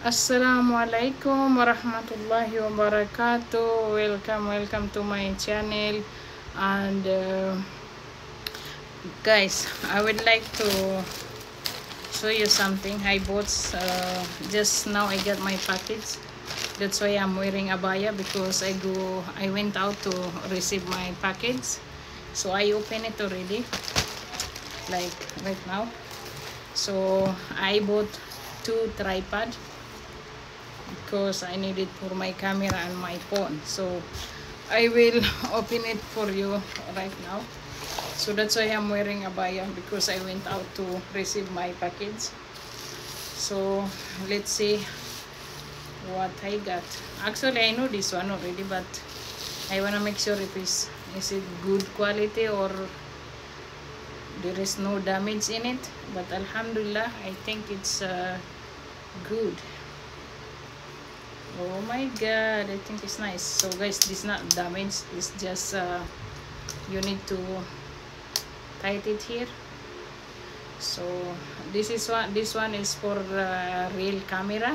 Assalamualaikum warahmatullahi wabarakatuh. Welcome to my channel. And guys, I would like to show you something I bought. Just now I got my package. That's why I'm wearing abaya, because I went out to receive my package. So I open it already, like right now. So I bought 2 tripods because I need it for my camera and my phone. So I will open it for you right now. So that's why I'm wearing abaya, because I went out to receive my package. So let's see what I got. Actually, I know this one already, but I wanna make sure if is it good quality or there is no damage in it. But alhamdulillah, I think it's good. Oh my god, I think it's nice. So guys, this is not damaged, it's just you need to tight it here. So this one is for real camera,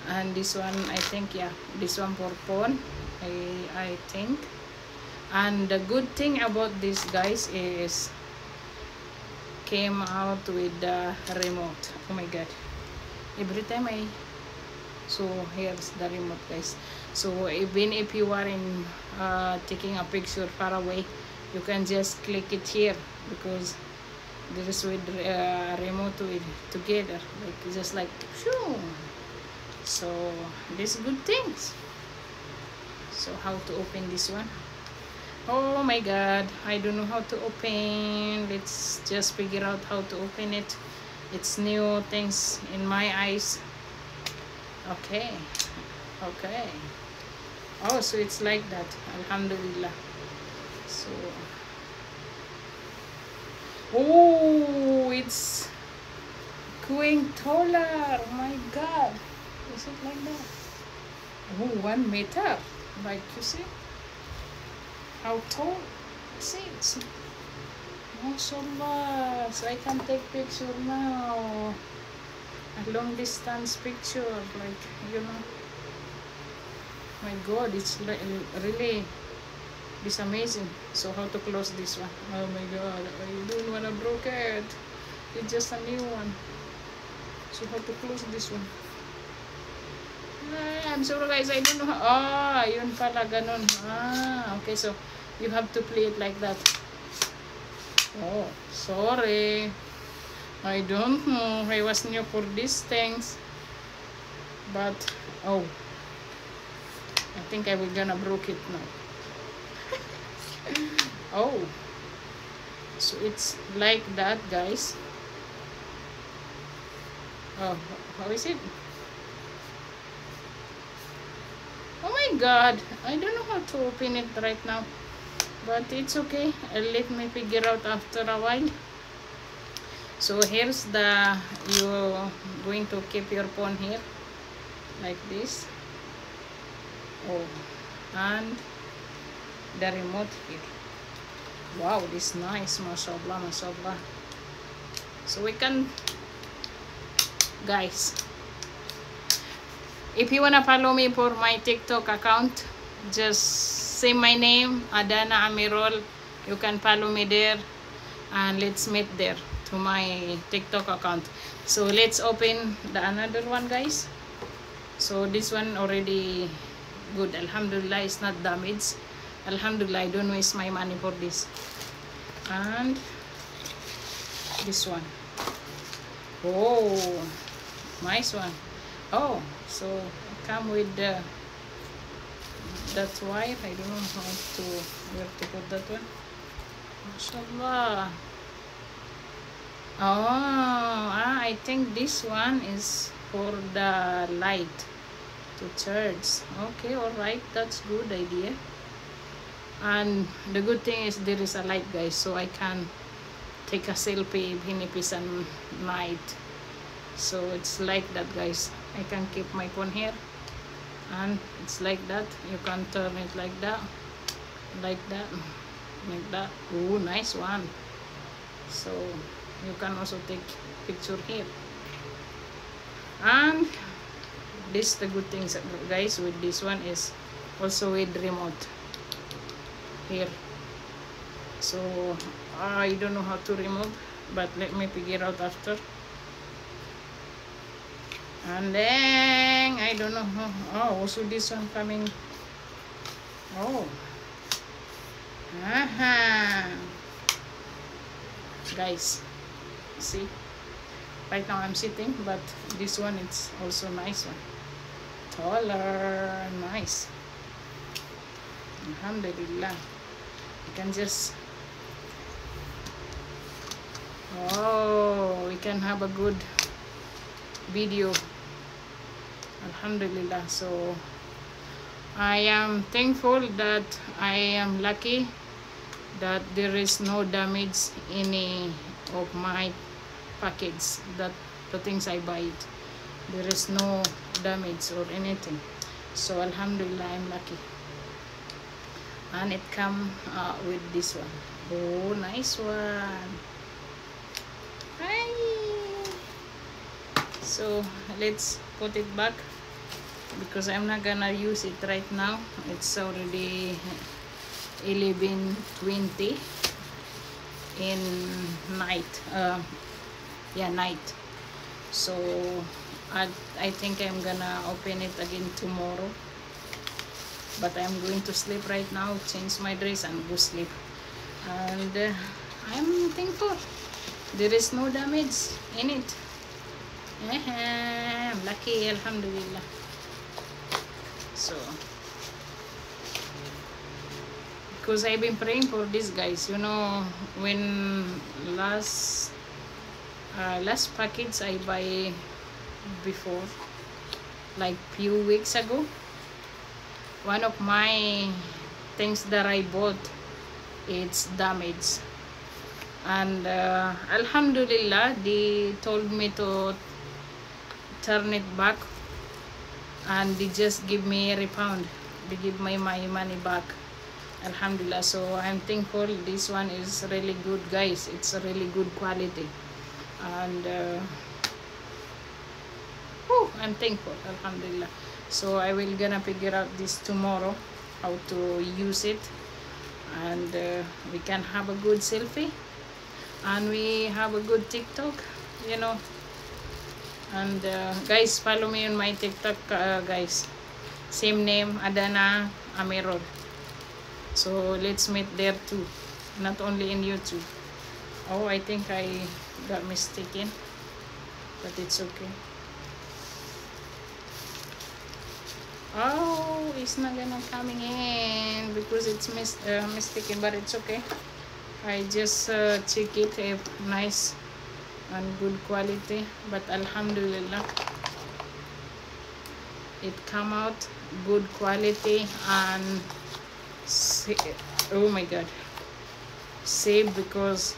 and this one, I think, yeah, this one for phone, I think. And the good thing about this, guys, is came out with the remote. Oh my god, every time so here's the remote, guys. So even if you are in taking a picture far away, you can just click it here, because there is with remote with together, like just like shoo. So these good things. So how to open this one? Oh my god, I don't know how to open. Let's just figure out how to open it. It's new things in my eyes. Okay. Oh, so it's like that. Alhamdulillah. So oh, it's going taller. Oh my god, is it like that? Oh, 1 meter, like, you see how tall. See, it's mashallah. So I can take picture now, a long distance picture, like, you know. My god, it's really this amazing. So how to close this one? Oh my god, I don't wanna broke it. It's just a new one. So how to close this one? I'm sorry guys, I don't know how. Yun pala, ganun. Okay, so you have to play it like that. Oh, sorry, I don't know. I was new for these things, but oh, I think I will gonna broke it now. Oh, so it's like that, guys. Oh, how is it? Oh my god, I don't know how to open it right now, but it's okay. Let me figure out after a while. So here's you're going to keep your phone here like this. Oh, and the remote here. Wow, this is nice. Mashallah, mashallah. So we can, guys, if you wanna follow me for my TikTok account, just say my name, Adana Amirol. You can follow me there, and let's meet there to my TikTok account. So let's open the another one, guys. So this one already good. Alhamdulillah, it's not damaged. Alhamdulillah, I don't waste my money for this. And this one. Oh, nice one. Oh, so come with that wire. I don't know where to put that one. Mashallah. Oh, I think this one is for the light to charge. Okay, all right, that's good idea. And the good thing is there is a light, guys, so I can take a selfie even if it's a night. So it's like that, guys. I can keep my phone here, and it's like that. You can turn it like that, like that, like that. Oh, nice one. So you can also take picture here. And this the good things, guys, with this one is also with remote here. So I don't know how to remove, but let me figure out after. And then I don't know how. Oh, also this one coming. Oh, guys, see, right now I'm sitting, but this one it's also nice one, taller, nice. Alhamdulillah. You can just, oh, we can have a good video. Alhamdulillah. So I am thankful that I am lucky that there is no damage in any of my packets, that the things I buy it, there is no damage or anything. So Alhamdulillah, I'm lucky. And it come with this one. Oh, nice one. Hi. So let's put it back, because I'm not gonna use it right now. It's already 11:20 in night. Yeah, night. So I think I'm gonna open it again tomorrow, but I'm going to sleep right now, change my dress and go sleep. And I'm thankful there is no damage in it. I'm lucky, Alhamdulillah. So because I've been praying for this, guys, you know, when last package I buy before, like few weeks ago, one of my things that I bought, it's damaged, and Alhamdulillah, they told me to turn it back, and they just give me a refund. They give me my money back, Alhamdulillah. So I'm thankful. This one is really good, guys. It's a really good quality, and I'm thankful, Alhamdulillah. So I will gonna figure out this tomorrow, how to use it, and we can have a good selfie, and we have a good TikTok, you know. And guys, follow me on my TikTok, guys, same name, Adana Amirul. So let's meet there too, not only in YouTube. Oh, I think I got mistaken, but it's okay. Oh, it's not gonna coming in because it's mistaken, but it's okay. I just check it if nice and good quality, but Alhamdulillah, it come out good quality and oh my god, safe, because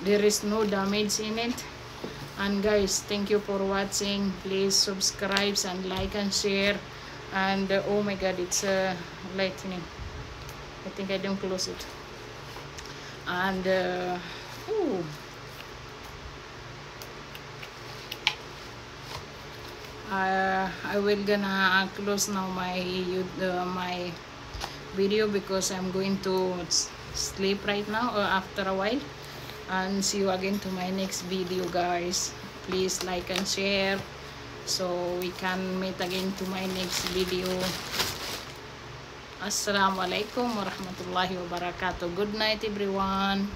there is no damage in it. And guys, thank you for watching. Please subscribe and like and share. And oh my god, it's lightning. I think I don't close it. And I will gonna close now my my video, because I'm going to sleep right now, or after a while. And see you again to my next video, guys. Please like and share, so we can meet again to my next video. Assalamualaikum warahmatullahi wabarakatuh. Good night, everyone.